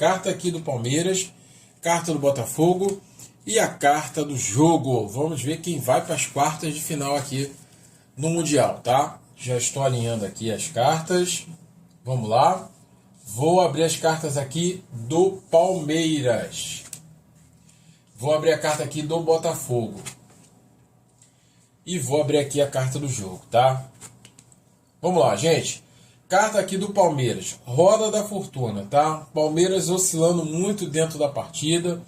Carta aqui do Palmeiras, carta do Botafogo e a carta do jogo. Vamos ver quem vai para as quartas de final aqui no Mundial, tá? Já estou alinhando aqui as cartas. Vamos lá. Vou abrir as cartas aqui do Palmeiras. Vou abrir a carta aqui do Botafogo. E vou abrir aqui a carta do jogo, tá? Vamos lá, gente. Carta aqui do Palmeiras. Roda da fortuna, tá? Palmeiras oscilando muito dentro da partida.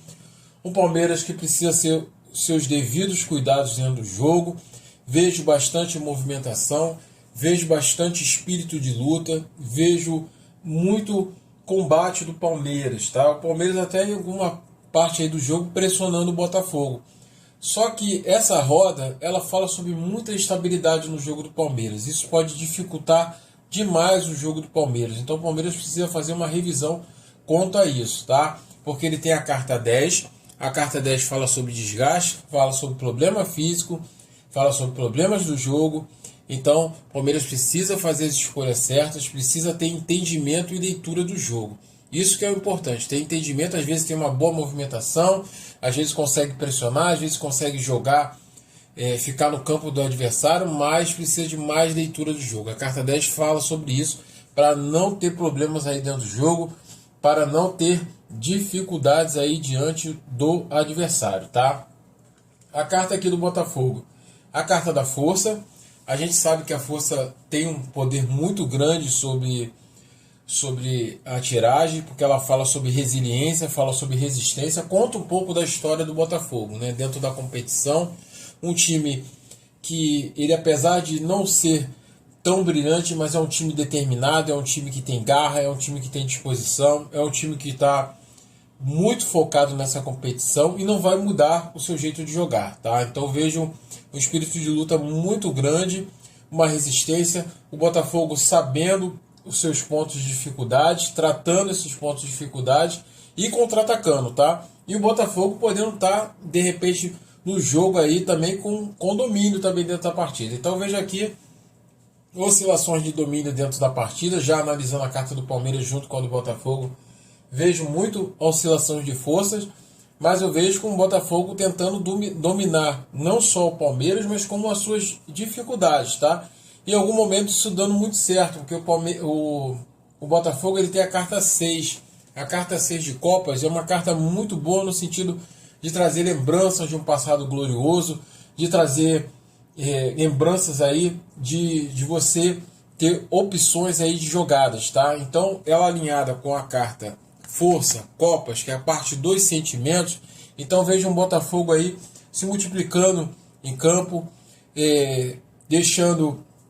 Um Palmeiras que precisa ter seus devidos cuidados dentro do jogo. Vejo bastante movimentação. Vejo bastante espírito de luta. Vejo muito combate do Palmeiras, tá? O Palmeiras até em alguma parte aí do jogo pressionando o Botafogo. Só que essa roda, ela fala sobre muita instabilidade no jogo do Palmeiras. Isso pode dificultar demais o jogo do Palmeiras. Então o Palmeiras precisa fazer uma revisão quanto a isso, tá? Porque ele tem a carta 10. A carta 10 fala sobre desgaste, fala sobre problema físico, fala sobre problemas do jogo. Então o Palmeiras precisa fazer as escolhas certas, precisa ter entendimento e leitura do jogo. Isso que é o importante, ter entendimento, às vezes tem uma boa movimentação, às vezes consegue pressionar, às vezes consegue jogar, ficar no campo do adversário, mas precisa de mais leitura do jogo. A carta 10 fala sobre isso, para não ter problemas aí dentro do jogo, para não ter dificuldades aí diante do adversário, tá? A carta aqui do Botafogo, a carta da força. A gente sabe que a força tem um poder muito grande sobre a tiragem, porque ela fala sobre resiliência, fala sobre resistência, conta um pouco da história do Botafogo, né? Dentro da competição, um time que ele, apesar de não ser tão brilhante, mas é um time determinado, é um time que tem garra, é um time que tem disposição, é um time que está muito focado nessa competição e não vai mudar o seu jeito de jogar, tá? Então vejo um espírito de luta muito grande, uma resistência, o Botafogo sabendo os seus pontos de dificuldade, tratando esses pontos de dificuldade e contra-atacando, tá? E o Botafogo podendo estar, de repente, no jogo aí também com domínio também dentro da partida. Então vejo aqui oscilações de domínio dentro da partida, já analisando a carta do Palmeiras junto com a do Botafogo, vejo muito oscilações de forças, mas eu vejo com o Botafogo tentando dominar não só o Palmeiras, mas como as suas dificuldades, tá? Em algum momento isso dando muito certo, porque o Botafogo ele tem a carta 6. A carta 6 de Copas é uma carta muito boa no sentido de trazer lembranças de um passado glorioso, de trazer lembranças aí de você ter opções aí de jogadas, tá? Então ela alinhada com a carta Força, Copas, que é a parte dos sentimentos. Então veja um Botafogo aí se multiplicando em campo,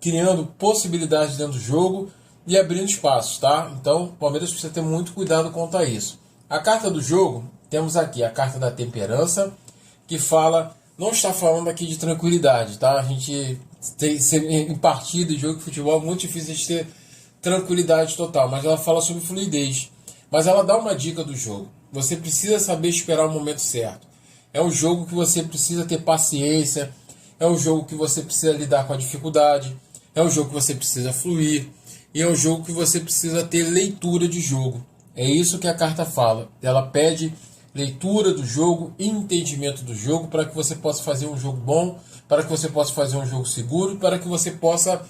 criando possibilidades dentro do jogo e abrindo espaços, tá? Então o Palmeiras precisa ter muito cuidado quanto a isso. A carta do jogo, temos aqui a carta da temperança, que não está falando aqui de tranquilidade, tá? A gente tem em partida, em jogo de futebol, é muito difícil de ter tranquilidade total, mas ela fala sobre fluidez. Mas ela dá uma dica do jogo. Você precisa saber esperar o momento certo. É um jogo que você precisa ter paciência, é um jogo que você precisa lidar com a dificuldade, é um jogo que você precisa fluir, e é um jogo que você precisa ter leitura de jogo. É isso que a carta fala. Ela pede leitura do jogo, entendimento do jogo, para que você possa fazer um jogo bom, para que você possa fazer um jogo seguro, para que você possa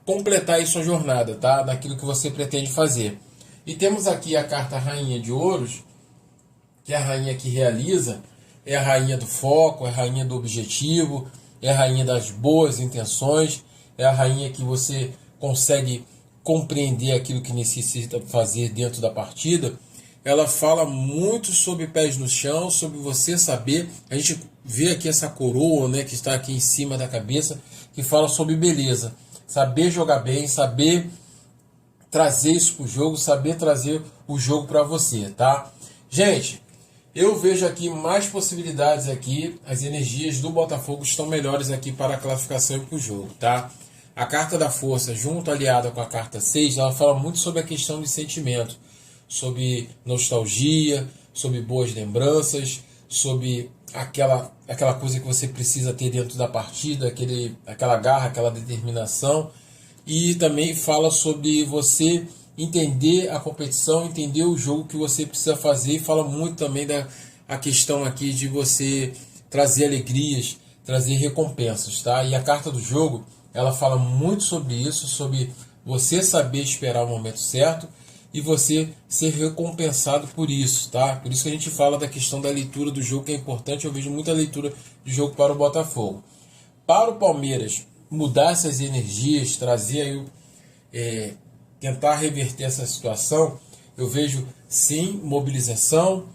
completar aí sua jornada, tá? Naquilo que você pretende fazer. E temos aqui a carta Rainha de Ouros, que é a rainha que realiza, é a rainha do foco, é a rainha do objetivo, é a rainha das boas intenções, é a rainha que você consegue compreender aquilo que necessita fazer dentro da partida. Ela fala muito sobre pés no chão, sobre você saber. A gente vê aqui essa coroa, né, que está aqui em cima da cabeça, que fala sobre beleza. Saber jogar bem, saber trazer isso para o jogo, saber trazer o jogo para você, tá? Gente, eu vejo aqui mais possibilidades aqui. As energias do Botafogo estão melhores aqui para a classificação e para o jogo, tá? A carta da força, junto aliada com a carta 6, ela fala muito sobre a questão de sentimento, sobre nostalgia, sobre boas lembranças, sobre aquela coisa que você precisa ter dentro da partida, aquela garra, aquela determinação. E também fala sobre você entender a competição, entender o jogo que você precisa fazer, e fala muito também da a questão aqui de você trazer alegrias, trazer recompensas, tá? E a carta do jogo, ela fala muito sobre isso, sobre você saber esperar o momento certo e você ser recompensado por isso, tá? Por isso que a gente fala da questão da leitura do jogo, que é importante. Eu vejo muita leitura de jogo para o Botafogo. Para o Palmeiras mudar essas energias, trazer aí tentar reverter essa situação, eu vejo sim mobilização,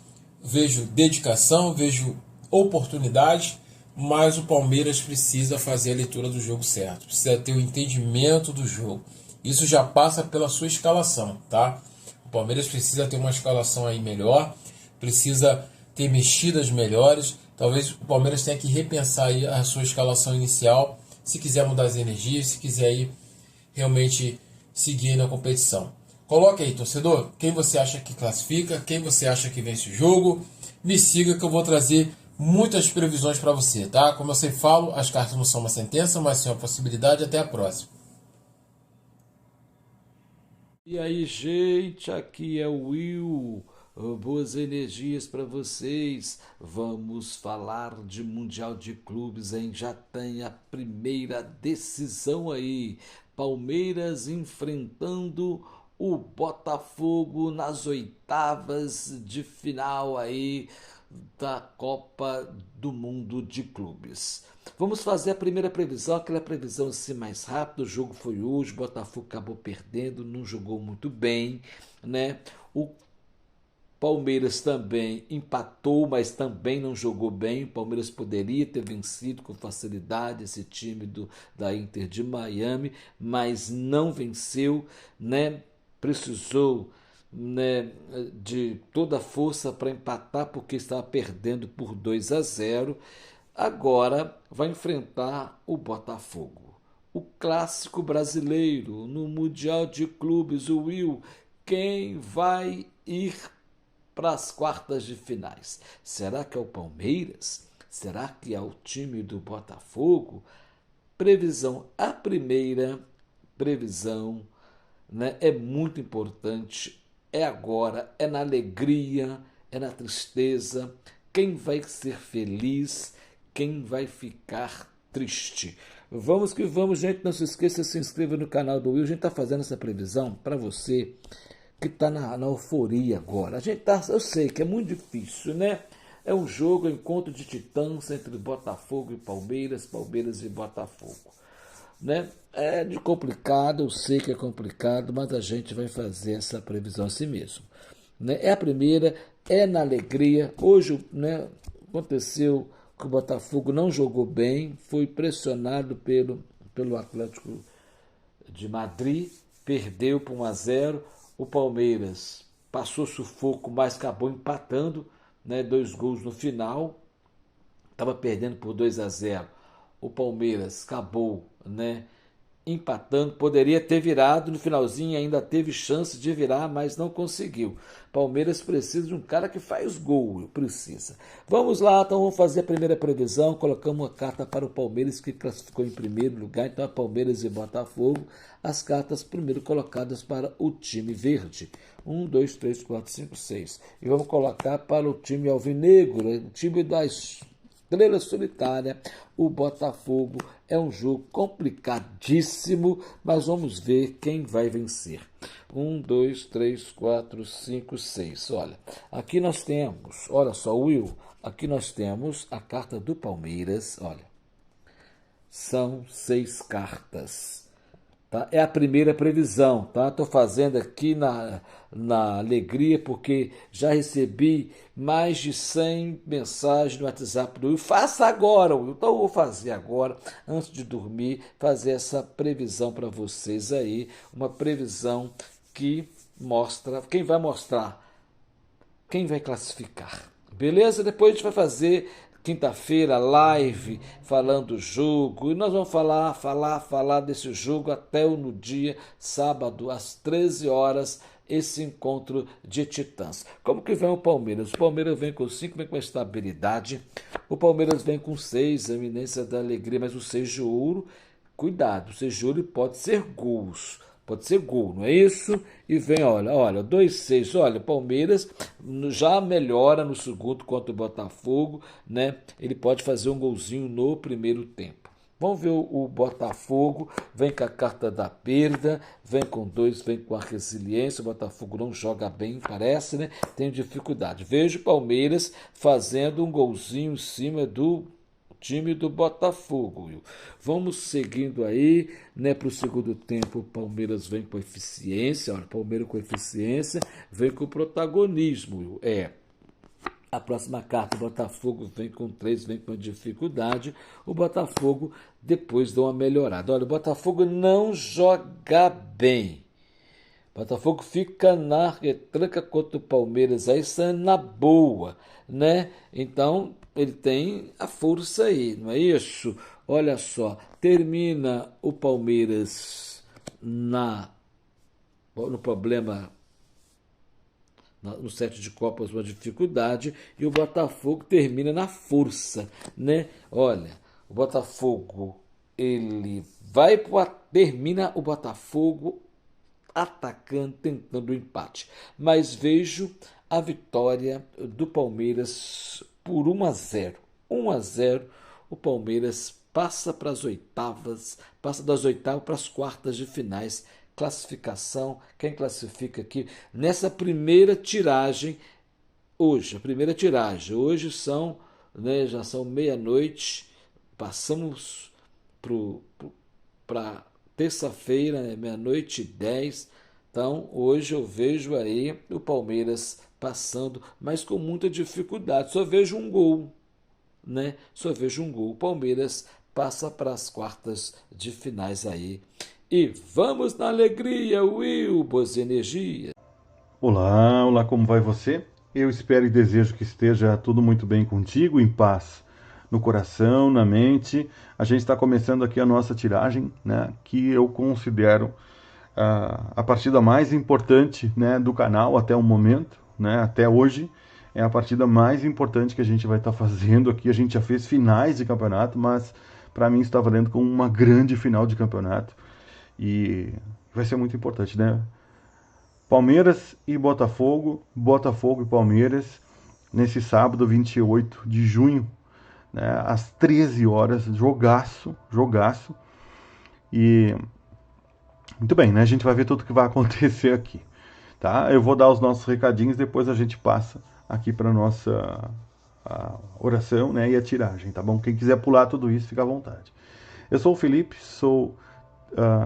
vejo dedicação, vejo oportunidade, mas o Palmeiras precisa fazer a leitura do jogo certo, precisa ter o entendimento do jogo. Isso já passa pela sua escalação, tá? O Palmeiras precisa ter uma escalação aí melhor, precisa ter mexidas melhores. Talvez o Palmeiras tenha que repensar aí a sua escalação inicial, se quiser mudar as energias, se quiser aí realmente seguir na competição. Coloque aí, torcedor, quem você acha que classifica, quem você acha que vence o jogo. Me siga que eu vou trazer muitas previsões para você, tá? Como eu sempre falo, as cartas não são uma sentença, mas sim uma possibilidade. Até a próxima. E aí, gente, aqui é o Will. Boas energias para vocês. Vamos falar de Mundial de Clubes, hein? Já tem a primeira decisão aí. Palmeiras enfrentando o Botafogo nas oitavas de final aí da Copa do Mundo de Clubes. Vamos fazer a primeira previsão, aquela previsão assim mais rápida. O jogo foi hoje, o Botafogo acabou perdendo, não jogou muito bem, né? O Palmeiras também empatou, mas também não jogou bem. O Palmeiras poderia ter vencido com facilidade esse time da Inter de Miami, mas não venceu, né? Precisou, né, de toda a força para empatar porque estava perdendo por 2-0. Agora vai enfrentar o Botafogo. O clássico brasileiro no Mundial de Clubes, o Will. Quem vai ir para as quartas de finais? Será que é o Palmeiras? Será que é o time do Botafogo? Previsão, a primeira previsão, né, é muito importante. É agora, é na alegria, é na tristeza. Quem vai ser feliz? Quem vai ficar triste? Vamos que vamos, gente. Não se esqueça de se inscrever no canal do Will. A gente está fazendo essa previsão para você que está na euforia agora. A gente tá, eu sei que é muito difícil, né? É um jogo, é um encontro de titãs entre Botafogo e Palmeiras, Palmeiras e Botafogo, né? É de complicado, eu sei que é complicado, mas a gente vai fazer essa previsão assim mesmo, né? É a primeira, é na alegria. Hoje, né, aconteceu que o Botafogo não jogou bem, foi pressionado pelo Atlético de Madrid, perdeu por 1-0. O Palmeiras passou sufoco, mas acabou empatando, né, 2 gols no final. Estava perdendo por 2-0. O Palmeiras acabou, né, empatando, poderia ter virado no finalzinho, ainda teve chance de virar, mas não conseguiu. Palmeiras precisa de um cara que faz gol, precisa. Vamos lá, então vamos fazer a primeira previsão. Colocamos uma carta para o Palmeiras, que classificou em primeiro lugar, então é Palmeiras e Botafogo. As cartas primeiro colocadas para o time verde. 1, 2, 3, 4, 5, 6. E vamos colocar para o time alvinegro, o time das Estrela Solitária, o Botafogo. É um jogo complicadíssimo, mas vamos ver quem vai vencer. 1, 2, 3, 4, 5, 6. Olha, aqui nós temos, olha só, Will, aqui nós temos a carta do Palmeiras, olha. São 6 cartas. Tá? É a primeira previsão, tá? Estou fazendo aqui na alegria porque já recebi mais de 100 mensagens no WhatsApp do Will. Faça agora, Will. Então eu vou fazer agora, antes de dormir, fazer essa previsão para vocês aí. Uma previsão que mostra, quem vai classificar. Beleza? Depois a gente vai fazer quinta-feira live falando do jogo. E nós vamos falar desse jogo até no dia sábado, às 13 horas, esse encontro de titãs. Como que vem o Palmeiras? O Palmeiras vem com 5, vem com estabilidade. O Palmeiras vem com 6, a eminência da alegria, mas o 6 de ouro, cuidado, o 6 de ouro pode ser gols. Pode ser gol, não é isso? E vem, olha, 2-6. Olha, Palmeiras já melhora no segundo contra o Botafogo, né? Ele pode fazer um golzinho no primeiro tempo. Vamos ver o Botafogo, vem com a carta da perda, vem com 2, vem com a resiliência. O Botafogo não joga bem, parece, né? Tem dificuldade. Vejo o Palmeiras fazendo um golzinho em cima do time do Botafogo, Will. Vamos seguindo aí, né, para o segundo tempo. O Palmeiras vem com eficiência, olha, Palmeiras com eficiência, vem com protagonismo, Will. A próxima carta, o Botafogo vem com 3, vem com dificuldade. O Botafogo depois dá uma melhorada. Olha, o Botafogo não joga bem. O Botafogo fica na retranca contra o Palmeiras, aí está na boa, né? Então, ele tem a força aí, não é isso? Olha só, termina o Palmeiras no problema no set de Copas, uma dificuldade, e o Botafogo termina na força, né? Olha, o Botafogo, ele termina o Botafogo atacando, tentando o empate, mas vejo a vitória do Palmeiras por 1-0. 1-0, o Palmeiras passa para as oitavas, passa das oitavas para as quartas de finais. Classificação, quem classifica aqui nessa primeira tiragem hoje, são, né, já são meia-noite, passamos para terça-feira, né, meia-noite e 10. Então hoje eu vejo aí o Palmeiras passando, mas com muita dificuldade, só vejo um gol, né? Só vejo um gol. O Palmeiras passa para as quartas de finais aí. E vamos na alegria, Will, boas energias. Olá, como vai você? Eu espero e desejo que esteja tudo muito bem contigo, em paz, no coração, na mente. A gente está começando aqui a nossa tiragem, né, que eu considero a partida mais importante, né, do canal até o momento, né, até hoje. É a partida mais importante que a gente vai estar fazendo aqui. A gente já fez finais de campeonato, mas para mim está valendo como uma grande final de campeonato. E vai ser muito importante, né? Palmeiras e Botafogo, Botafogo e Palmeiras, nesse sábado, 28 de junho, né, às 13 horas, jogaço. E muito bem, né? A gente vai ver tudo que vai acontecer aqui, tá? Eu vou dar os nossos recadinhos, depois a gente passa aqui para nossa oração, né, e a tiragem, tá bom? Quem quiser pular tudo isso, fica à vontade. Eu sou o Felipe, sou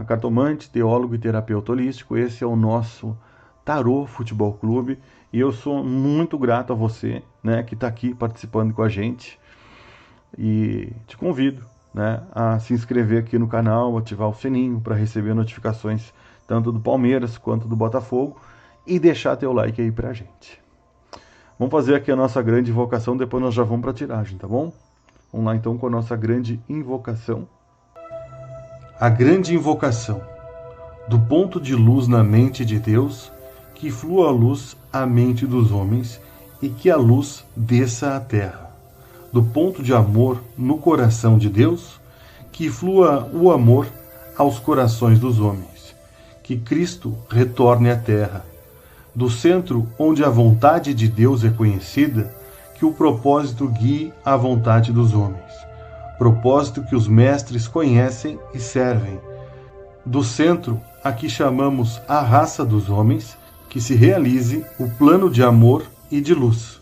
cartomante, teólogo e terapeuta holístico. Esse é o nosso Tarô Futebol Clube e eu sou muito grato a você, né, que está aqui participando com a gente, e te convido, né, a se inscrever aqui no canal, ativar o sininho para receber notificações tanto do Palmeiras quanto do Botafogo e deixar teu like aí pra gente. Vamos fazer aqui a nossa grande invocação, depois nós já vamos para a tiragem, tá bom? Vamos lá então com a nossa grande invocação. A grande invocação. Do ponto de luz na mente de Deus, que flua a luz à mente dos homens e que a luz desça à terra. Do ponto de amor no coração de Deus, que flua o amor aos corações dos homens. Que Cristo retorne à terra. Do centro onde a vontade de Deus é conhecida, que o propósito guie a vontade dos homens. Propósito que os mestres conhecem e servem. Do centro a que chamamos a raça dos homens, que se realize o plano de amor e de luz,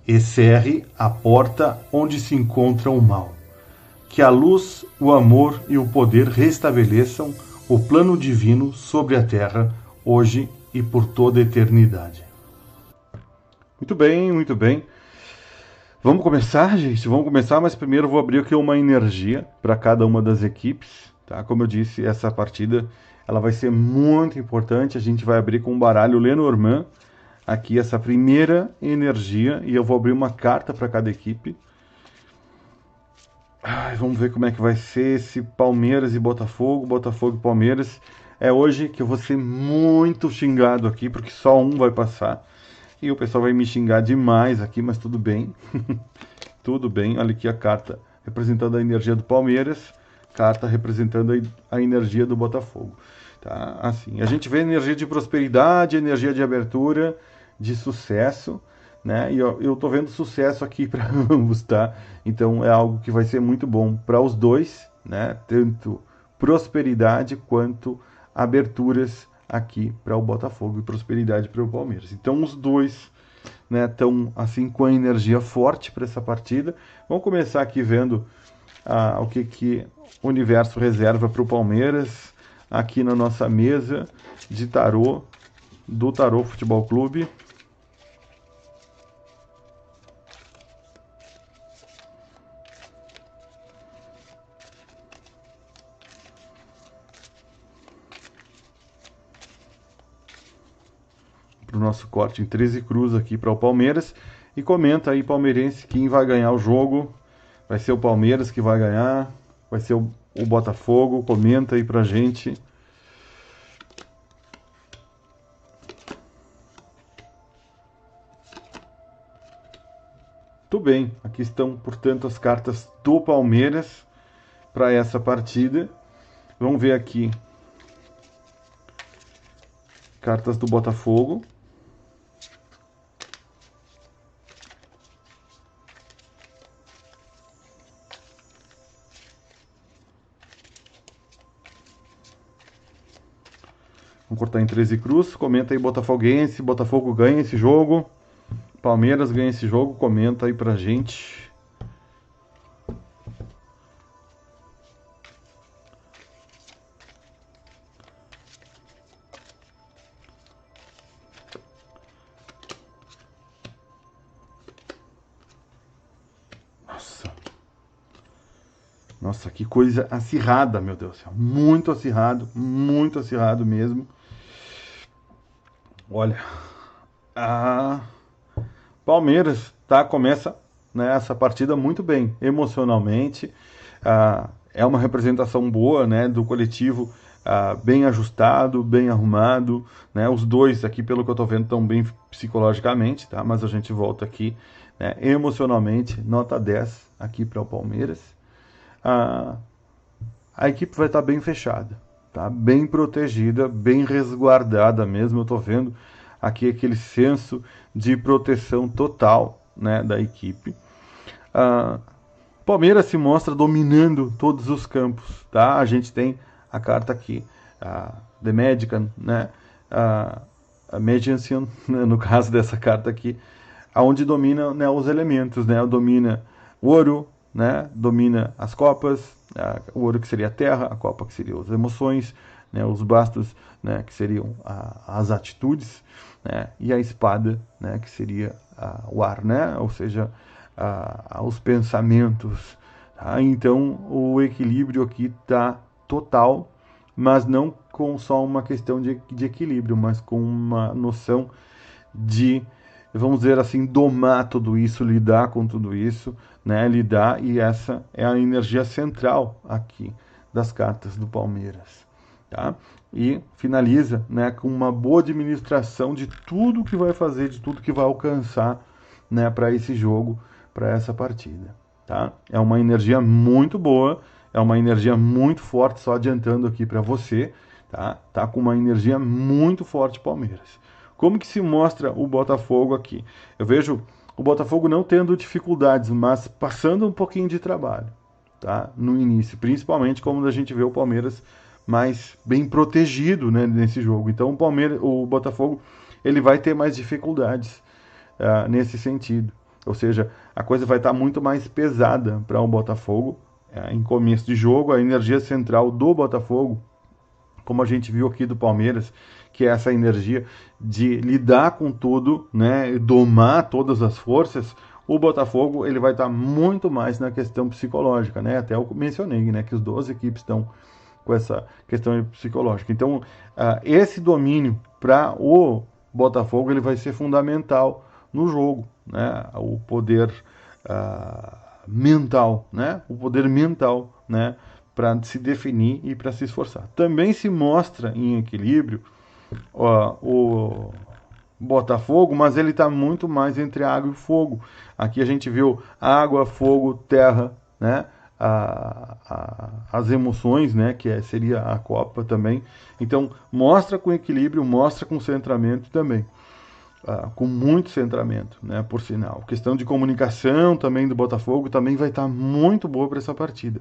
e cerre a porta onde se encontra o mal. Que a luz, o amor e o poder restabeleçam o plano divino sobre a terra, hoje e por toda a eternidade. Muito bem, muito bem. Vamos começar, gente? Vamos começar, mas primeiro eu vou abrir aqui uma energia para cada uma das equipes, tá? Como eu disse, essa partida ela vai ser muito importante. A gente vai abrir com um baralho Lenormand, aqui essa primeira energia, e eu vou abrir uma carta para cada equipe. Vamos ver como é que vai ser esse Palmeiras e Botafogo, Botafogo e Palmeiras. É hoje que eu vou ser muito xingado aqui, porque só um vai passar. E o pessoal vai me xingar demais aqui, mas tudo bem. Tudo bem. Olha aqui a carta representando a energia do Palmeiras, carta representando a energia do Botafogo. Tá? Assim, a gente vê energia de prosperidade, energia de abertura, de sucesso, né? E eu tô vendo sucesso aqui para ambos, tá? Então é algo que vai ser muito bom para os dois, né? Tanto prosperidade quanto aberturas aqui para o Botafogo e prosperidade para o Palmeiras. Então os dois, né, estão assim com a energia forte para essa partida. Vamos começar aqui vendo o que o universo reserva para o Palmeiras aqui na nossa mesa de tarô do Tarô Futebol Clube. Para o nosso corte em 13 cruz aqui para o Palmeiras. E comenta aí, palmeirense, quem vai ganhar o jogo. Vai ser o Palmeiras que vai ganhar? Vai ser o Botafogo? Comenta aí pra gente. Muito bem, aqui estão, portanto, as cartas do Palmeiras para essa partida. Vamos ver aqui. Cartas do Botafogo. Vamos cortar em 13 cruz. Comenta aí, botafoguense. Botafogo ganha esse jogo. Palmeiras ganha esse jogo. Comenta aí pra gente. Nossa, que coisa acirrada, meu Deus do céu. Muito acirrado mesmo. Olha, a Palmeiras começa, né, essa partida muito bem, emocionalmente. É uma representação boa, né, do coletivo, bem ajustado, bem arrumado. Né, os dois aqui, pelo que eu estou vendo, estão bem psicologicamente, tá? Mas a gente volta aqui, né, emocionalmente, nota 10 aqui para o Palmeiras. A equipe vai estar bem fechada, tá? Bem protegida, bem resguardada mesmo. Eu estou vendo aqui aquele senso de proteção total, né, da equipe. Palmeiras se mostra dominando todos os campos, tá? A gente tem a carta aqui, The Magician, né? A Magician, né, no caso dessa carta aqui, onde domina, né, os elementos, né? Domina o ouro, né? Domina as copas, o ouro que seria a terra, a copa que seria as emoções, né? Os bastos, né, que seriam as atitudes, né? E a espada, né, que seria o ar, né? Ou seja, os pensamentos. Tá? Então o equilíbrio aqui está total, mas não com só uma questão de equilíbrio, mas com uma noção de, vamos dizer assim, domar tudo isso, lidar com tudo isso, né? Lidar, e essa é a energia central aqui das cartas do Palmeiras. Tá? E finaliza, né, com uma boa administração de tudo que vai fazer, de tudo que vai alcançar, né, para esse jogo, para essa partida. Tá? É uma energia muito boa, é uma energia muito forte, só adiantando aqui para você. Tá com uma energia muito forte Palmeiras. Como que se mostra o Botafogo aqui? Eu vejo o Botafogo não tendo dificuldades, mas passando um pouquinho de trabalho, tá? No início, principalmente como a gente vê o Palmeiras mais bem protegido, né, nesse jogo. Então o Botafogo, ele vai ter mais dificuldades nesse sentido. Ou seja, a coisa vai estar muito mais pesada para o Botafogo em começo de jogo. A energia central do Botafogo, como a gente viu aqui do Palmeiras, que é essa energia de lidar com tudo, né, domar todas as forças. O Botafogo, ele vai estar muito mais na questão psicológica, né? Até eu mencionei, né, que as duas equipes estão com essa questão psicológica. Então, esse domínio para o Botafogo, ele vai ser fundamental no jogo, né? O poder mental, né? O poder mental, né, para se definir e para se esforçar. Também se mostra em equilíbrio o Botafogo, mas ele está muito mais entre água e fogo. Aqui a gente viu água, fogo, terra, né? as emoções, né, seria a Copa também. Então, mostra com equilíbrio, mostra com centramento também. Com muito centramento, né, por sinal. Questão de comunicação também do Botafogo também vai estar muito boa para essa partida.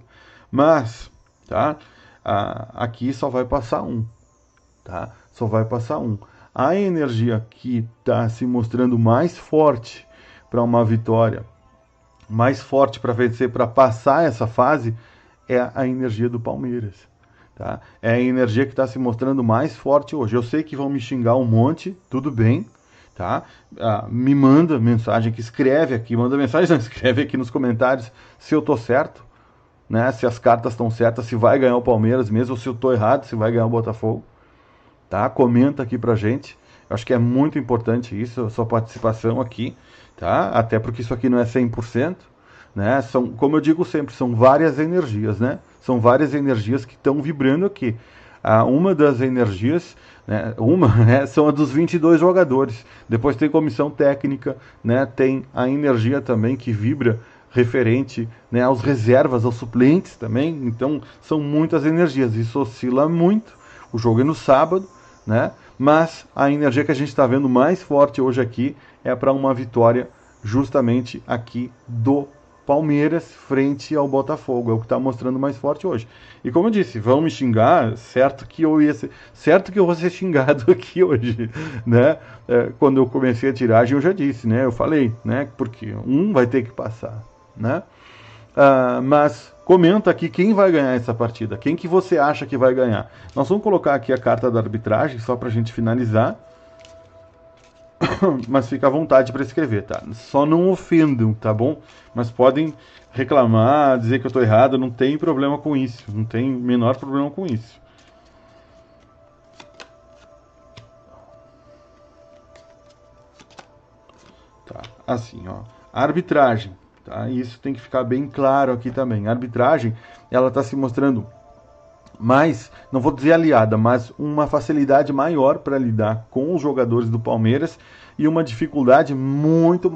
Mas, tá? Aqui só vai passar um, tá? Só vai passar um. A energia que está se mostrando mais forte para uma vitória, mais forte para vencer, para passar essa fase, é a energia do Palmeiras. Tá? É a energia que está se mostrando mais forte hoje. Eu sei que vão me xingar um monte, tudo bem. Tá? Me manda mensagem, que escreve aqui, manda mensagem, não, escreve aqui nos comentários se eu tô certo, né? Se as cartas estão certas, se vai ganhar o Palmeiras mesmo, ou se eu tô errado, se vai ganhar o Botafogo. Tá? Comenta aqui pra gente. Eu acho que é muito importante isso, a sua participação aqui, tá? Até porque isso aqui não é 100%, né? São, como eu digo sempre, são várias energias, né? São várias energias que estão vibrando aqui. Uma das energias, né, são a dos 22 jogadores. Depois tem comissão técnica, né, tem a energia também que vibra referente, né, aos reservas, aos suplentes também. Então são muitas energias. Isso oscila muito. O jogo é no sábado, né? Mas a energia que a gente está vendo mais forte hoje aqui é para uma vitória justamente aqui do Palmeiras frente ao Botafogo. É o que está mostrando mais forte hoje. E como eu disse, vão me xingar, certo que eu vou ser xingado aqui hoje, né? Quando eu comecei a tiragem eu já disse, né? Eu falei, né? Porque um vai ter que passar, né? Mas comenta aqui quem vai ganhar essa partida, quem que você acha que vai ganhar. Nós vamos colocar aqui a carta da arbitragem só para a gente finalizar. Mas fica à vontade para escrever, tá? Só não ofendam, tá bom? Mas podem reclamar, dizer que eu estou errado, não tem problema com isso. Não tem o menor problema com isso. Tá, assim, ó. Arbitragem, tá? Isso tem que ficar bem claro aqui também. A arbitragem, ela está se mostrando mais, não vou dizer aliada, mas uma facilidade maior para lidar com os jogadores do Palmeiras e uma dificuldade muito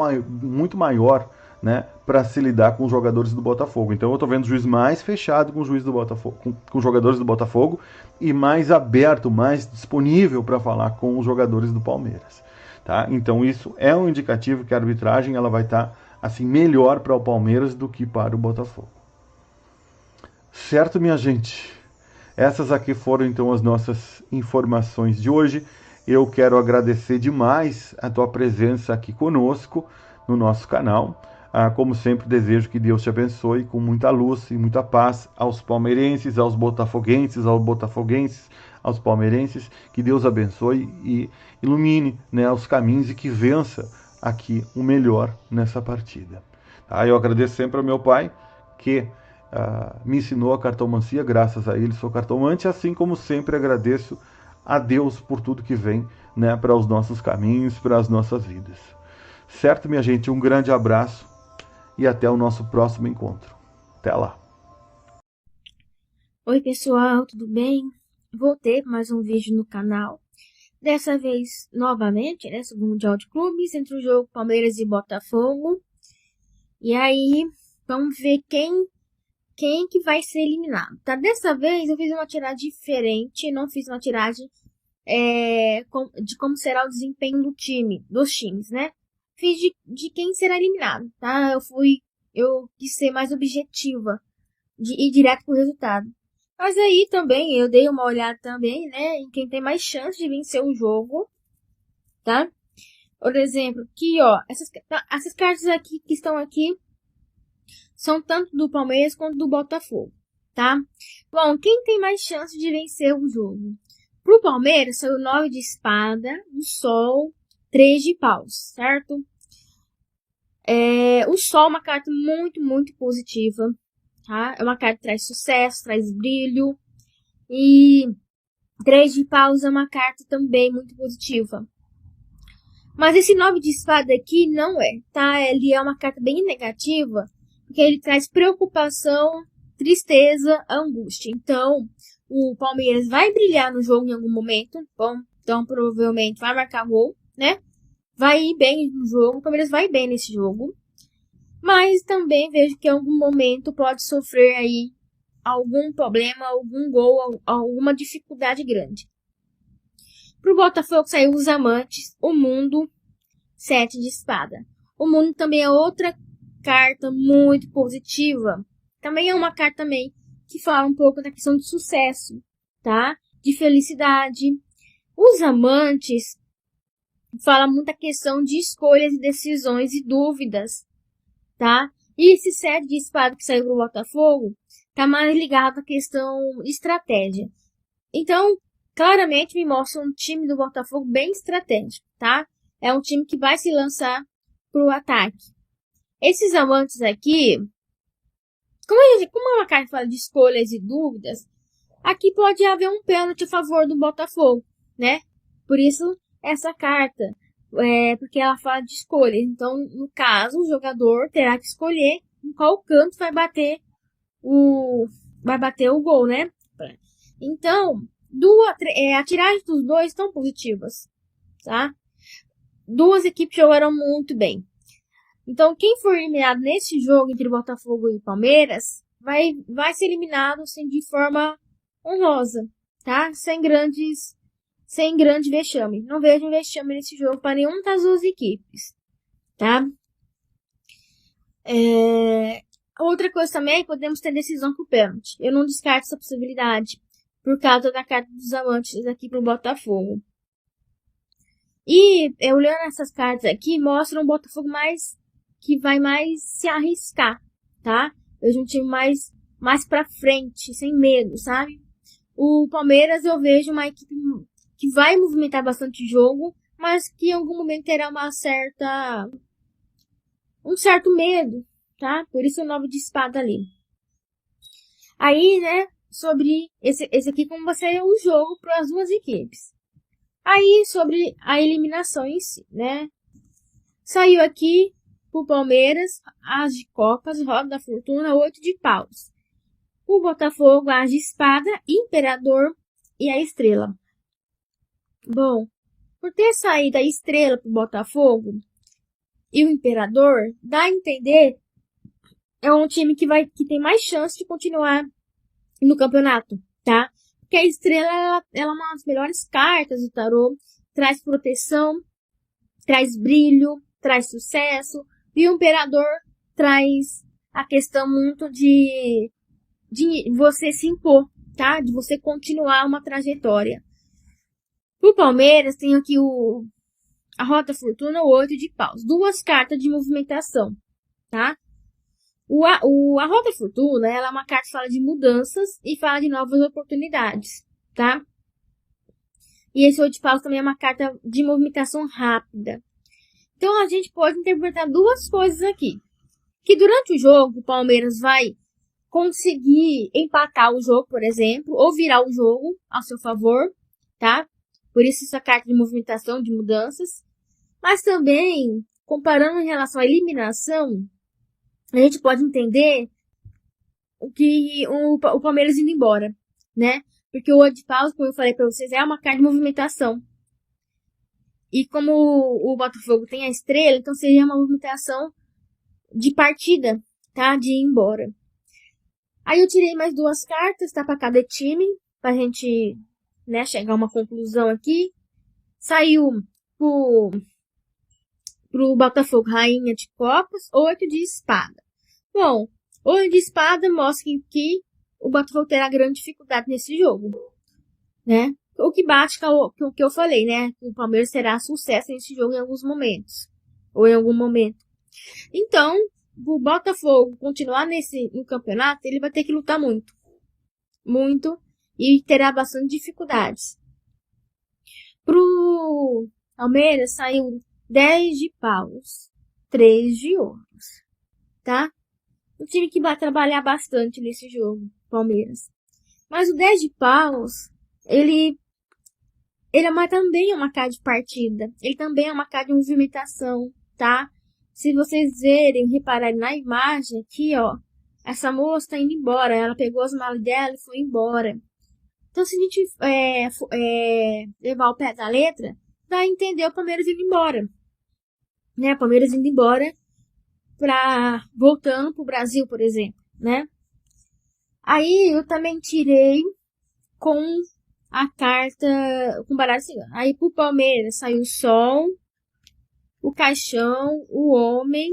maior, né, para se lidar com os jogadores do Botafogo. Então eu estou vendo o juiz mais fechado com o juiz do Botafogo, com os jogadores do Botafogo e mais aberto, mais disponível para falar com os jogadores do Palmeiras. Tá? Então isso é um indicativo que a arbitragem ela vai estar assim melhor para o Palmeiras do que para o Botafogo. Certo, minha gente? Essas aqui foram então as nossas informações de hoje. Eu quero agradecer demais a tua presença aqui conosco no nosso canal. Como sempre, desejo que Deus te abençoe com muita luz e muita paz aos palmeirenses, aos botafoguenses, aos palmeirenses. Que Deus abençoe e ilumine, né, os caminhos e que vença aqui o melhor nessa partida. Eu agradeço sempre ao meu pai, que me ensinou a cartomancia, graças a ele sou cartomante, assim como sempre agradeço a Deus por tudo que vem, né, para os nossos caminhos, para as nossas vidas. Certo, minha gente? Um grande abraço e até o nosso próximo encontro. Até lá! Oi pessoal, tudo bem? Voltei para mais um vídeo no canal. Dessa vez, novamente, né, sobre o Mundial de Clubes, entre o jogo Palmeiras e Botafogo. E aí, vamos ver quem que vai ser eliminado, tá? Dessa vez eu fiz uma tiragem diferente, não fiz uma tiragem de como será o desempenho dos times, né? Fiz de quem será eliminado, tá? Eu quis ser mais objetiva, de ir direto pro resultado. Mas aí também, eu dei uma olhada também, né, em quem tem mais chance de vencer o jogo, tá? Por exemplo, aqui, ó, essas cartas aqui que estão aqui, são tanto do Palmeiras quanto do Botafogo, tá? Bom, quem tem mais chance de vencer o jogo? Pro Palmeiras, saiu 9 de espada, o Sol, 3 de paus, certo? O Sol é uma carta muito, muito positiva, tá? É uma carta que traz sucesso, traz brilho. E 3 de paus é uma carta também muito positiva. Mas esse 9 de espada aqui não é, tá? Ele é uma carta bem negativa, porque ele traz preocupação, tristeza, angústia. Então, o Palmeiras vai brilhar no jogo em algum momento. Bom, então provavelmente vai marcar gol, né? Vai ir bem no jogo. O Palmeiras vai bem nesse jogo. mas também vejo que em algum momento pode sofrer aí algum problema, algum gol, alguma dificuldade grande. Pro Botafogo saiu os amantes, o mundo, 7 de espada. O mundo também é outra carta muito positiva. Também é uma carta também que fala um pouco da questão de sucesso, tá? De felicidade. Os amantes fala muita questão de escolhas e decisões e dúvidas, tá? E esse 7 de espada que saiu pro Botafogo tá mais ligado à questão estratégia. Então, claramente me mostra um time do Botafogo bem estratégico, tá? É um time que vai se lançar pro ataque. Esses amantes aqui, como é uma carta que fala de escolhas e dúvidas, aqui pode haver um pênalti a favor do Botafogo, né? Por isso, essa carta, porque ela fala de escolhas. Então, no caso, o jogador terá que escolher em qual canto vai bater o gol, né? Então, a tiragem dos dois estão positivas, tá? Duas equipes jogaram muito bem. Então, quem for eliminado nesse jogo entre Botafogo e Palmeiras vai ser eliminado assim, de forma honrosa, tá? Sem grande vexame. Não vejo vexame nesse jogo para nenhuma das duas equipes, tá? Outra coisa também, podemos ter decisão por pênalti. Eu não descarto essa possibilidade por causa da carta dos amantes aqui pro Botafogo. E olhando essas cartas aqui, mostram um Botafogo que vai mais se arriscar, tá? Vejo um time mais pra frente, sem medo, sabe? O Palmeiras eu vejo uma equipe que vai movimentar bastante jogo, mas que em algum momento terá um certo medo, tá? Por isso o 9 de espada ali. Aí, né, sobre esse aqui, como vai ser o jogo para as duas equipes. Aí, sobre a eliminação em si, né? Saiu aqui pro Palmeiras, as de copas, roda da fortuna, 8 de paus. O Botafogo, as de espada, imperador e a estrela. Bom, por ter saído a estrela pro Botafogo e o imperador, dá a entender é um time que tem mais chance de continuar no campeonato, tá? Porque a estrela, ela é uma das melhores cartas do tarô, traz proteção, traz brilho, traz sucesso, e o imperador traz a questão muito de você se impor, tá? De você continuar uma trajetória. O Palmeiras tem aqui a Rota Fortuna, o 8 de paus. Duas cartas de movimentação, tá? A Rota Fortuna, ela é uma carta que fala de mudanças e fala de novas oportunidades, tá? E esse 8 de paus também é uma carta de movimentação rápida. Então, a gente pode interpretar duas coisas aqui. Que durante o jogo, o Palmeiras vai conseguir empatar o jogo, por exemplo, ou virar o jogo a seu favor, tá? Por isso, essa carta de movimentação, de mudanças. Mas também, comparando em relação à eliminação, a gente pode entender o Palmeiras indo embora, né? Porque o 8 de paus, como eu falei pra vocês, é uma carta de movimentação. E como o Botafogo tem a estrela, então seria uma movimentação de partida, tá? De ir embora. Aí eu tirei mais duas cartas, tá? Pra cada time, pra gente, né, chegar a uma conclusão aqui. Saiu pro Botafogo Rainha de Copas, 8 de espada. Bom, 8 de espada mostra que o Botafogo terá grande dificuldade nesse jogo, né? O que bate com o que eu falei, né? O Palmeiras terá sucesso nesse jogo em alguns momentos. Ou em algum momento. Então, o Botafogo continuar no campeonato, ele vai ter que lutar muito. Muito. E terá bastante dificuldades. Pro Palmeiras saiu 10 de paus. 3 de ouros. Tá? Um time que vai trabalhar bastante nesse jogo, Palmeiras. Mas o 10 de paus, ele também é uma carta de partida. Ele também é uma carta de movimentação, tá? Se vocês repararem na imagem aqui, ó. Essa moça tá indo embora. Ela pegou as malas dela e foi embora. Então, se a gente levar o pé da letra, dá a entender o Palmeiras indo embora. Né? O Palmeiras indo embora voltando pro Brasil, por exemplo, né? Aí eu também tirei com a carta com baralho cigano. Aí pro Palmeiras saiu o Sol, o Caixão, o Homem,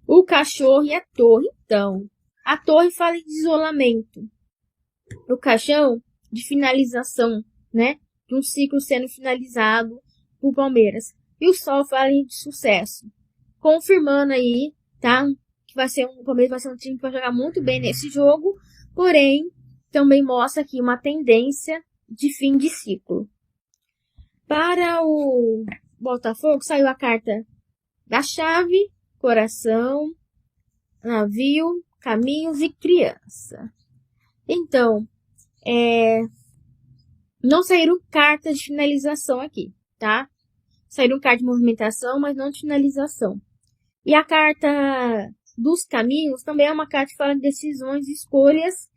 o Cachorro e a Torre. Então, a Torre fala de isolamento. O Caixão de finalização, né? De um ciclo sendo finalizado pro Palmeiras. E o Sol fala de sucesso. Confirmando aí, tá? Que o Palmeiras vai ser um time que vai jogar muito bem nesse jogo. Porém, também mostra aqui uma tendência de fim de ciclo. Para o Botafogo, saiu a carta da chave, coração, navio, caminhos e criança. Então, não saíram cartas de finalização aqui, tá? Saíram cartas de movimentação, mas não de finalização. E a carta dos caminhos também é uma carta que fala de decisões, escolhas.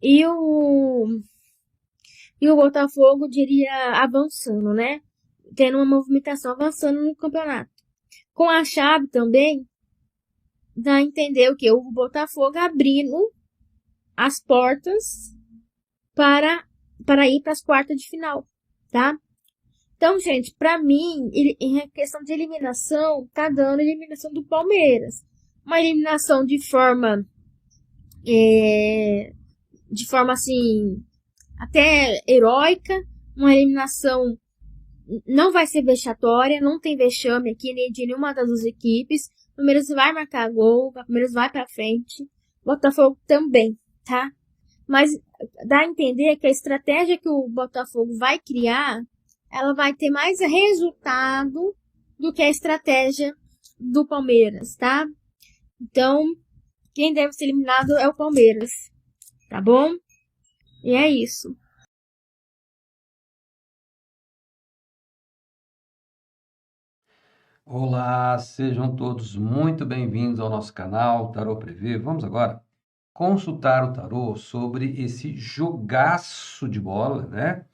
E o Botafogo diria avançando, né? Tendo uma movimentação, avançando no campeonato. Com a chave também, dá a entender o que? O Botafogo abrindo as portas para ir para as quartas de final, tá? Então, gente, pra mim, em questão de eliminação, tá dando eliminação do Palmeiras. Uma eliminação de forma assim, até heróica. Uma eliminação não vai ser vexatória, não tem vexame aqui nem de nenhuma das duas equipes. O Palmeiras vai marcar gol, o Palmeiras vai pra frente. O Botafogo também, tá? Mas dá a entender que a estratégia que o Botafogo vai criar, ela vai ter mais resultado do que a estratégia do Palmeiras, tá? Então, quem deve ser eliminado é o Palmeiras, tá bom? E é isso. Olá, sejam todos muito bem-vindos ao nosso canal Tarô Prevê. Vamos agora consultar o tarô sobre esse jogaço de bola, né?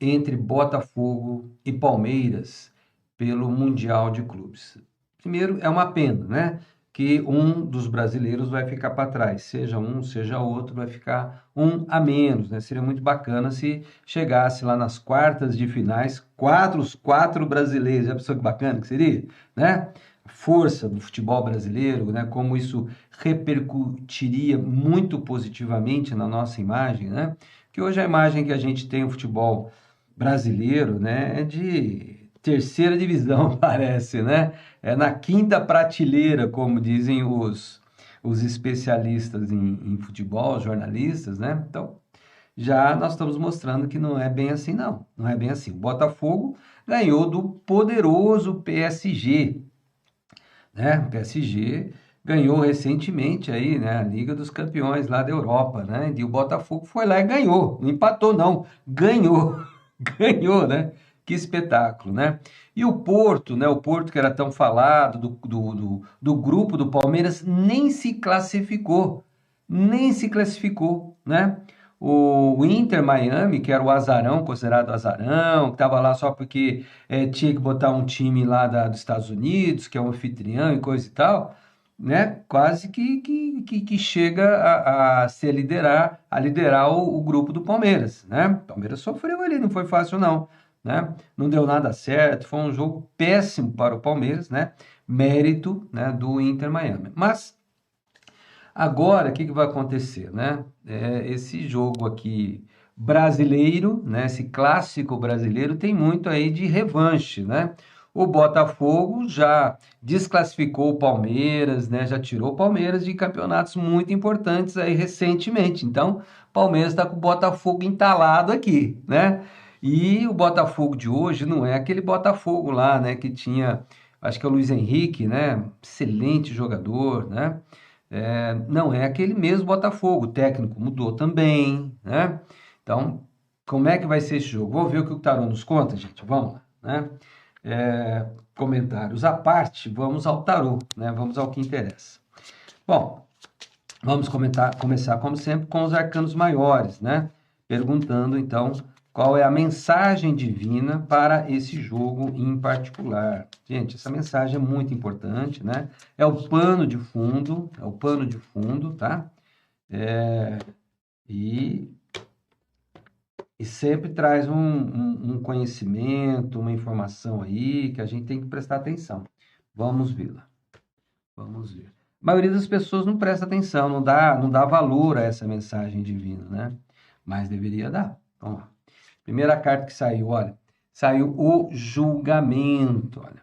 Entre Botafogo e Palmeiras pelo Mundial de Clubes. Primeiro, é uma pena, né? Que um dos brasileiros vai ficar para trás, seja um, seja outro, vai ficar um a menos, né? Seria muito bacana se chegasse lá nas quartas de finais, os quatro brasileiros, já pensou que bacana que seria, né? Força do futebol brasileiro, né? Como isso repercutiria muito positivamente na nossa imagem, né? Que hoje a imagem que a gente tem o futebol brasileiro, né, é de terceira divisão, parece, né? É na quinta prateleira, como dizem os especialistas em futebol, jornalistas, né? Então, já nós estamos mostrando que não é bem assim, não. Não é bem assim. O Botafogo ganhou do poderoso PSG, né? O PSG ganhou recentemente aí, né, a Liga dos Campeões lá da Europa, né? E o Botafogo foi lá e ganhou. Não empatou, não. Ganhou. Ganhou, né? Que espetáculo, né? E o Porto, né? O Porto que era tão falado do grupo do Palmeiras nem se classificou. Nem se classificou, né? O Inter Miami, que era o azarão, considerado azarão, que estava lá só porque tinha que botar um time lá dos Estados Unidos, que é um anfitrião e coisa e tal, né? Quase que chega a liderar o grupo do Palmeiras, né? O Palmeiras sofreu ali, não foi fácil não, né? Não deu nada certo, foi um jogo péssimo para o Palmeiras, né? Mérito, né, do Inter Miami. Mas agora o que vai acontecer, né? Esse jogo aqui brasileiro, né? Esse clássico brasileiro tem muito aí de revanche, né? O Botafogo já desclassificou o Palmeiras, né? Já tirou o Palmeiras de campeonatos muito importantes aí recentemente. Então, o Palmeiras está com o Botafogo entalado aqui, né? E o Botafogo de hoje não é aquele Botafogo lá, né? Que tinha, acho que é o Luiz Henrique, né? Excelente jogador, né? Não é aquele mesmo Botafogo. O técnico mudou também, né? Então, como é que vai ser esse jogo? Vou ver o que o Tarô nos conta, gente. Vamos lá, né? Comentários à parte, vamos ao tarô, né? Vamos ao que interessa. Bom, vamos começar, como sempre, com os arcanos maiores, né? Perguntando, então, qual é a mensagem divina para esse jogo em particular. Gente, essa mensagem é muito importante, né? É o pano de fundo, tá? E sempre traz um conhecimento, uma informação aí que a gente tem que prestar atenção. Vamos vê-la. Vamos ver. A maioria das pessoas não presta atenção, não dá valor a essa mensagem divina, né? Mas deveria dar. Vamos lá. Primeira carta que saiu, olha. Saiu o julgamento, olha.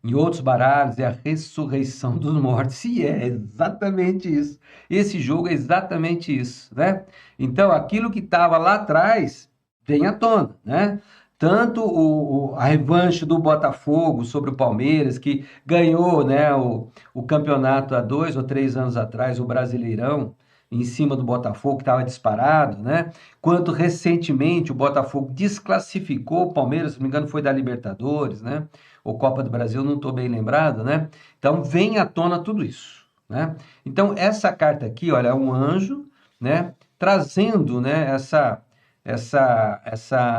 Em outros baralhos é a ressurreição dos mortos. E é exatamente isso. Esse jogo é exatamente isso, né? Então, aquilo que estava lá atrás vem à tona, né? Tanto a revanche do Botafogo sobre o Palmeiras, que ganhou, né, o campeonato há 2 ou 3 anos atrás, o Brasileirão, em cima do Botafogo, que estava disparado, né? Quanto recentemente o Botafogo desclassificou o Palmeiras, se não me engano foi da Libertadores, né? Ou Copa do Brasil, não estou bem lembrado, né? Então vem à tona tudo isso, né? Então essa carta aqui, olha, é um anjo, né? Trazendo, né,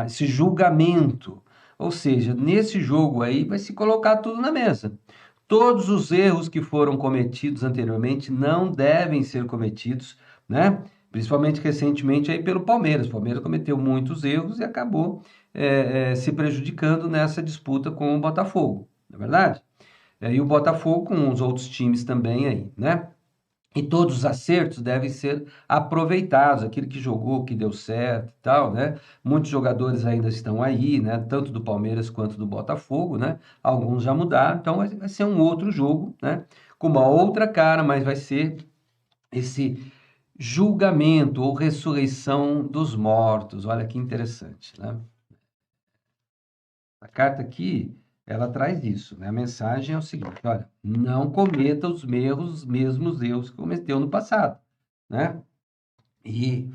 esse julgamento. Ou seja, nesse jogo aí vai se colocar tudo na mesa. Todos os erros que foram cometidos anteriormente não devem ser cometidos, né? Principalmente recentemente aí pelo Palmeiras. O Palmeiras cometeu muitos erros e acabou se prejudicando nessa disputa com o Botafogo, não é verdade? E o Botafogo com os outros times também aí, né? E todos os acertos devem ser aproveitados, aquilo que jogou, que deu certo e tal, né? Muitos jogadores ainda estão aí, né? Tanto do Palmeiras quanto do Botafogo, né? Alguns já mudaram, então vai ser um outro jogo, né? Com uma outra cara, mas vai ser esse julgamento ou ressurreição dos mortos. Olha que interessante, né? A carta aqui, ela traz isso, né? A mensagem é o seguinte, olha, não cometa os mesmos erros que cometeu no passado, né? E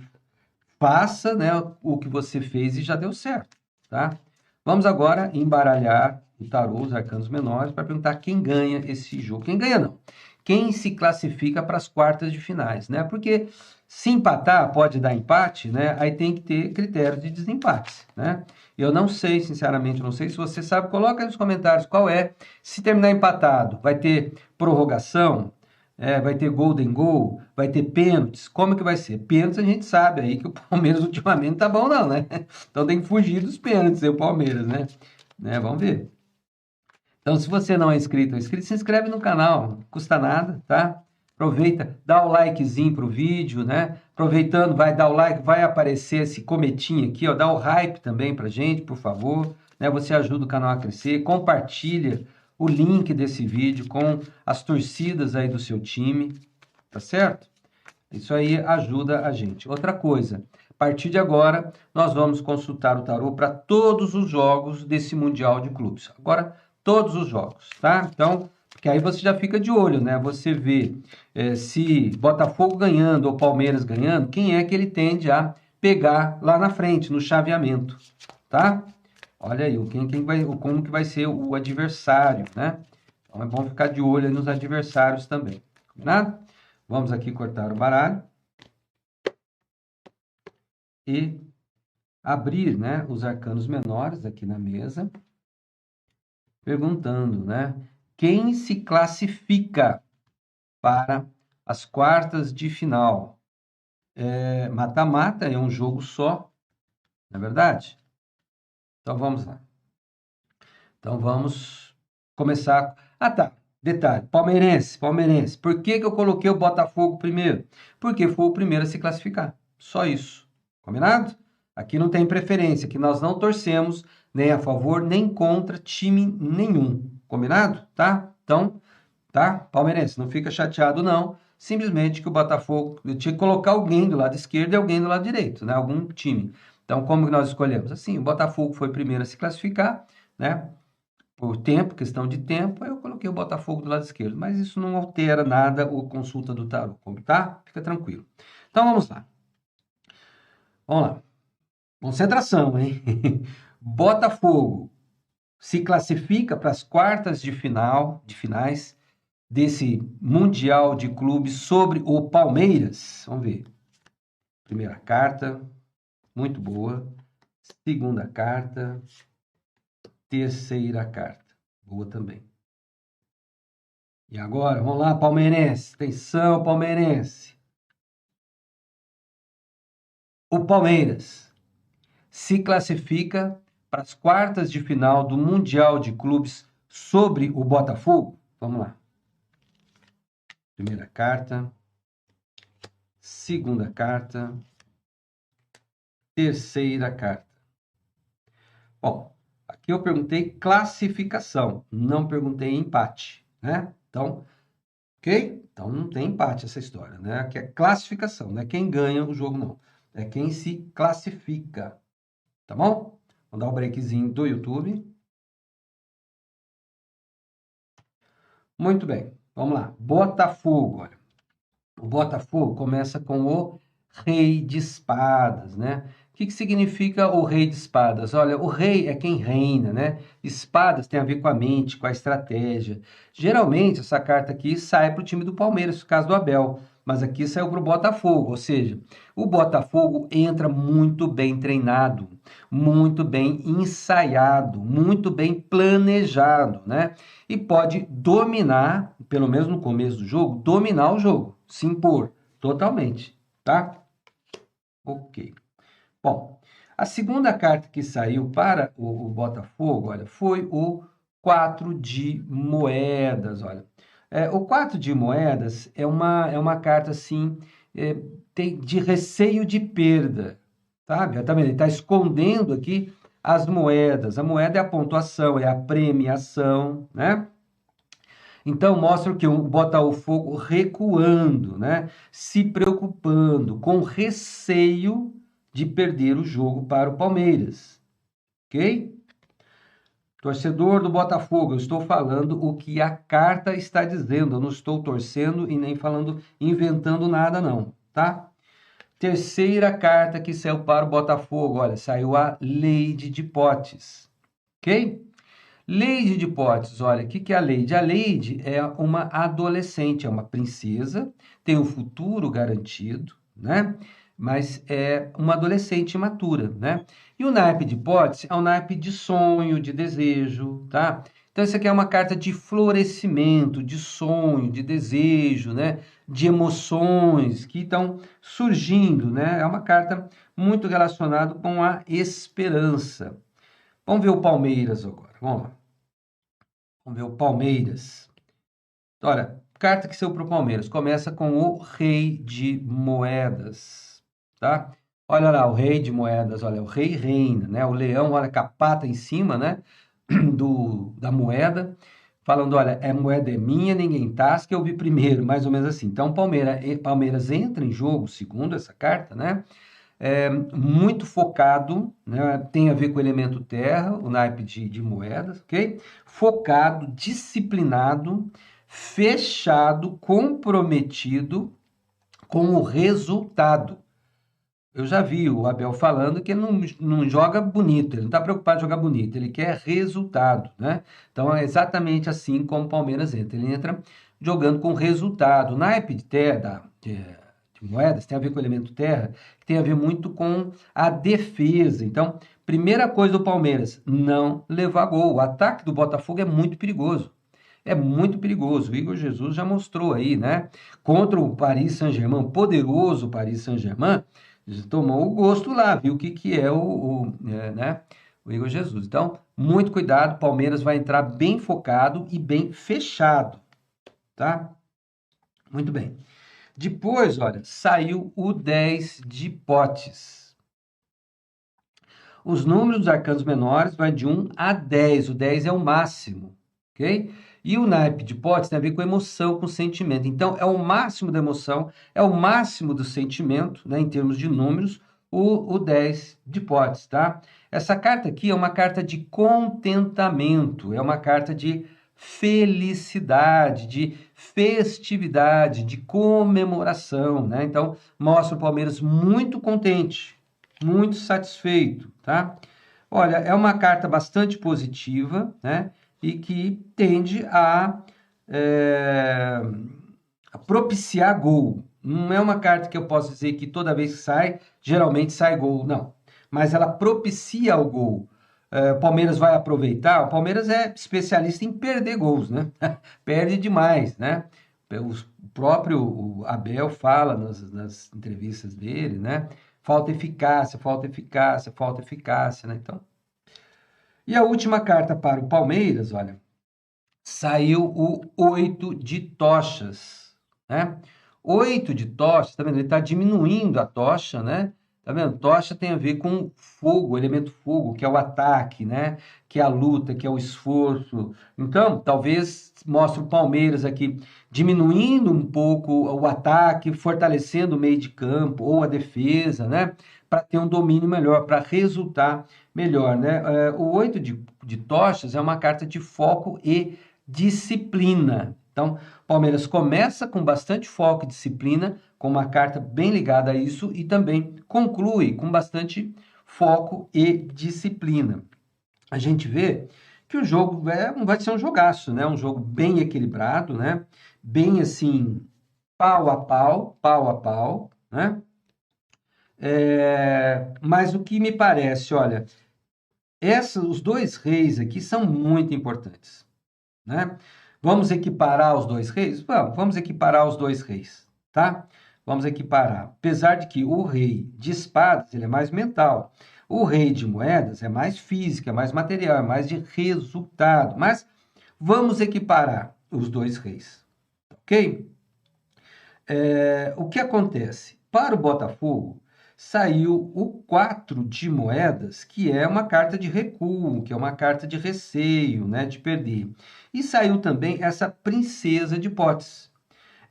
faça, né, o que você fez e já deu certo, tá? Vamos agora embaralhar o tarô, os arcanos menores, para perguntar quem ganha esse jogo. Quem ganha não. Quem se classifica para as quartas de finais, né? Porque se empatar, pode dar empate, né? Aí tem que ter critério de desempate, né? Eu não sei, sinceramente, não sei se você sabe, coloca aí nos comentários qual é. Se terminar empatado, vai ter prorrogação, vai ter golden goal, vai ter pênaltis. Como que vai ser? Pênaltis a gente sabe aí que o Palmeiras ultimamente tá bom não, né? Então tem que fugir dos pênaltis, o Palmeiras, né? Vamos ver. Então, se você não é inscrito ou inscrito, se inscreve no canal, não custa nada, tá? Aproveita, dá o likezinho pro vídeo, né? Aproveitando, vai dar o like, vai aparecer esse cometinho aqui, ó, dá o hype também pra gente, por favor, né? Você ajuda o canal a crescer, compartilha o link desse vídeo com as torcidas aí do seu time, tá certo? Isso aí ajuda a gente. Outra coisa, a partir de agora, nós vamos consultar o tarô para todos os jogos desse Mundial de Clubes. Agora, todos os jogos, tá? Então, porque aí você já fica de olho, né? Você vê se Botafogo ganhando ou Palmeiras ganhando, quem é que ele tende a pegar lá na frente, no chaveamento, tá? Olha aí, como que vai ser o adversário, né? Então é bom ficar de olho aí nos adversários também, combinado? Vamos aqui cortar o baralho e abrir, né, os arcanos menores aqui na mesa, perguntando, né, quem se classifica para as quartas de final? Mata-mata é um jogo só, não é verdade? Então vamos lá. Então vamos começar. Ah, tá. Detalhe, palmeirense. Por que eu coloquei o Botafogo primeiro? Porque foi o primeiro a se classificar. Só isso. Combinado? Aqui não tem preferência, aqui nós não torcemos nem a favor nem contra time nenhum. Combinado? Tá? Então, tá? Palmeirense, não fica chateado não. Simplesmente que o Botafogo, eu tinha que colocar alguém do lado esquerdo e alguém do lado direito, né? Algum time. Então, como que nós escolhemos? Assim, o Botafogo foi o primeiro a se classificar, né? Por tempo, questão de tempo, eu coloquei o Botafogo do lado esquerdo. Mas isso não altera nada a consulta do tarô, tá? Fica tranquilo. Então, vamos lá. Vamos lá. Concentração, hein? Botafogo se classifica para as quartas de finais desse Mundial de Clubes sobre o Palmeiras. Vamos ver. Primeira carta. muito boa. Segunda carta. Terceira carta, boa também. E agora, vamos lá, palmeirense. Atenção, palmeirense. O Palmeiras se classifica para as quartas de final do Mundial de Clubes sobre o Botafogo? Vamos lá. Primeira carta. Segunda carta. Terceira carta. Bom, aqui eu perguntei classificação, não perguntei empate, né? Então, ok? Então não tem empate essa história, né? Aqui é classificação, não é quem ganha o jogo, não. É quem se classifica, tá bom? Vou dar um breakzinho do YouTube. Muito bem, vamos lá. Botafogo, olha. O Botafogo começa com o Rei de Espadas, né? O que significa o Rei de Espadas? Olha, o rei é quem reina, né? Espadas tem a ver com a mente, com a estratégia. Geralmente, essa carta aqui sai para o time do Palmeiras, no caso do Abel. Mas aqui saiu para o Botafogo, ou seja, o Botafogo entra muito bem treinado, muito bem ensaiado, muito bem planejado, né? E pode dominar, pelo menos no começo do jogo, dominar o jogo, se impor totalmente, tá? Ok. Bom, a segunda carta que saiu para o Botafogo, olha, foi o 4 de moedas, olha. O 4 de moedas é uma carta, assim, de receio de perda, sabe? Tá vendo? Ele está escondendo aqui as moedas. A moeda é a pontuação, é a premiação, né? Então, mostra que o Botafogo recuando, né? Se preocupando, com receio de perder o jogo para o Palmeiras, ok? Torcedor do Botafogo, eu estou falando o que a carta está dizendo, eu não estou torcendo e nem falando, inventando nada não, tá? Terceira carta que saiu para o Botafogo, olha, saiu a Lady de Potes, ok? Lady de Potes, olha, o que é a Lady? A Lady é uma adolescente, é uma princesa, tem o futuro garantido, né? Mas é uma adolescente imatura, né? E o naipe de Potes é um naipe de sonho, de desejo, tá? Então, isso aqui é uma carta de florescimento, de sonho, de desejo, né? De emoções que estão surgindo, né? É uma carta muito relacionada com a esperança. Vamos ver o Palmeiras agora, vamos lá. Vamos ver o Palmeiras. Olha, carta que saiu para o Palmeiras. Começa com o Rei de Moedas, tá? Olha lá, o Rei de Moedas. Olha, o rei reina, né? O leão, olha, com a pata em cima, né? Da moeda. Falando, olha, a moeda é minha, ninguém tasca, eu vi primeiro. Mais ou menos assim. Então, Palmeiras entra em jogo, segundo essa carta, né? Muito focado, né? Tem a ver com o elemento terra, o naipe de moedas, ok? Focado, disciplinado, fechado, comprometido com o resultado. Eu já vi o Abel falando que ele não joga bonito, ele não está preocupado em jogar bonito, ele quer resultado, né? Então é exatamente assim como o Palmeiras entra. Ele entra jogando com resultado. O naipe de terra, de moedas, tem a ver com o elemento terra, que tem a ver muito com a defesa. Então, primeira coisa do Palmeiras, não levar gol. O ataque do Botafogo é muito perigoso. É muito perigoso. O Igor Jesus já mostrou aí, né? Contra o Paris Saint-Germain, poderoso Paris Saint-Germain, tomou o gosto lá, viu o que é né? O Igor Jesus. Então, muito cuidado, o Palmeiras vai entrar bem focado e bem fechado, tá? Muito bem. Depois, olha, saiu o 10 de potes. Os números dos arcanos menores vai de 1 a 10. O 10 é o máximo, ok? E o naipe de potes tem a ver com emoção, com sentimento. Então, é o máximo da emoção, é o máximo do sentimento, né, em termos de números, o 10 de potes, tá? Essa carta aqui é uma carta de contentamento, é uma carta de felicidade, de festividade, de comemoração, né? Então, mostra o Palmeiras muito contente, muito satisfeito, tá? Olha, é uma carta bastante positiva, né? E que tende a propiciar gol. Não é uma carta que eu posso dizer que toda vez que sai, geralmente sai gol, não. mas ela propicia o gol. O Palmeiras vai aproveitar. O Palmeiras é especialista em perder gols, né? Perde demais, né? O próprio Abel fala nas entrevistas dele, né? Falta eficácia, falta eficácia, falta eficácia, né? Então, e a última carta para o Palmeiras, olha, saiu o 8 de tochas, né? 8 de tochas, tá vendo? Ele está diminuindo a tocha, né? Tá vendo? Tocha tem a ver com fogo, elemento fogo, que é o ataque, né? Que é a luta, que é o esforço. Então, talvez mostre o Palmeiras aqui diminuindo um pouco o ataque, fortalecendo o meio de campo ou a defesa, né? Para ter um domínio melhor, para resultar melhor, né? O 8 de tochas é uma carta de foco e disciplina. Então, o Palmeiras começa com bastante foco e disciplina, com uma carta bem ligada a isso, e também conclui com bastante foco e disciplina. A gente vê que o jogo vai ser um jogaço, né? Um jogo bem equilibrado, né? Bem assim, pau a pau, né? Mas o que me parece, olha, os dois reis aqui são muito importantes, né? Vamos equiparar os dois reis? Vamos equiparar os dois reis, tá? Vamos equiparar. Apesar de que o rei de espadas, ele é mais mental. O rei de moedas é mais físico, é mais material, é mais de resultado. Mas vamos equiparar os dois reis, ok? O que acontece? Para o Botafogo, saiu o 4 de moedas, que é uma carta de recuo, que é uma carta de receio, né, de perder. E saiu também essa princesa de potes.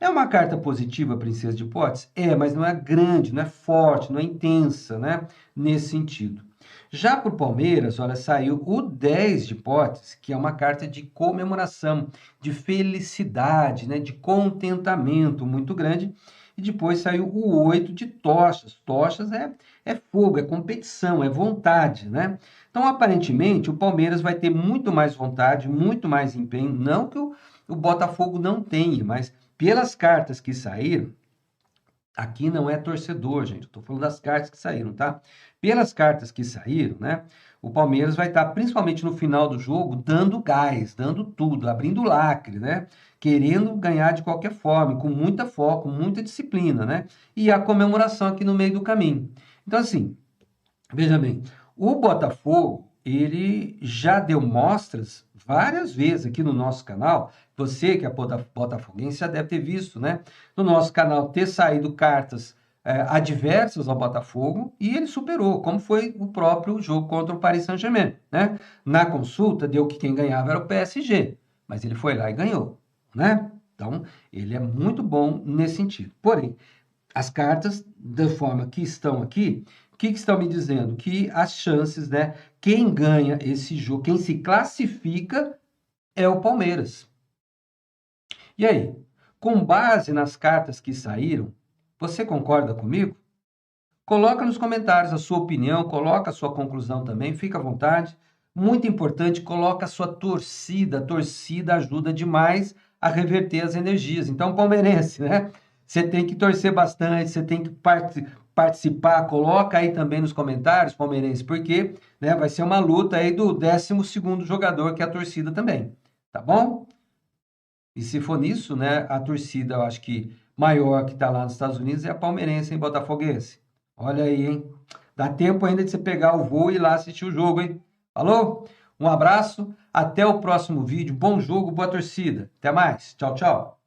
É uma carta positiva, a princesa de potes? Mas não é grande, não é forte, não é intensa, né, nesse sentido. Já para o Palmeiras, olha, saiu o 10 de potes, que é uma carta de comemoração, de felicidade, né, de contentamento muito grande. E depois saiu o 8 de tochas. Tochas é fogo, é competição, é vontade, né? Então, aparentemente, o Palmeiras vai ter muito mais vontade, muito mais empenho. Não que o Botafogo não tenha, mas pelas cartas que saíram, aqui não é torcedor, gente. Estou falando das cartas que saíram, tá? Pelas cartas que saíram, né? O Palmeiras vai estar, principalmente no final do jogo, dando gás, dando tudo, abrindo lacre, né? Querendo ganhar de qualquer forma, com muita foco, muita disciplina, né? E a comemoração aqui no meio do caminho. Então, assim, veja bem, o Botafogo, ele já deu mostras várias vezes aqui no nosso canal. Você que é botafoguense já deve ter visto, né? No nosso canal ter saído cartas adversas ao Botafogo e ele superou, como foi o próprio jogo contra o Paris Saint-Germain, né? Na consulta deu que quem ganhava era o PSG, mas ele foi lá e ganhou, né? Então, ele é muito bom nesse sentido. Porém, as cartas, da forma que estão aqui, o que estão me dizendo? Que as chances, né? Quem ganha esse jogo, quem se classifica é o Palmeiras. E aí, com base nas cartas que saíram, você concorda comigo? Coloca nos comentários a sua opinião, coloca a sua conclusão também, fica à vontade. Muito importante, coloca a sua torcida. A torcida ajuda demais a reverter as energias. Então, palmeirense, né? Você tem que torcer bastante, você tem que participar, coloca aí também nos comentários, palmeirense, porque, né, vai ser uma luta aí do 12º jogador, que é a torcida também, tá bom? E se for nisso, né, a torcida, eu acho que maior que está lá nos Estados Unidos é a palmeirense, hein, botafoguense? Olha aí, hein? Dá tempo ainda de você pegar o voo e ir lá assistir o jogo, hein? Falou? Um abraço, até o próximo vídeo, bom jogo, boa torcida. Até mais, tchau, tchau.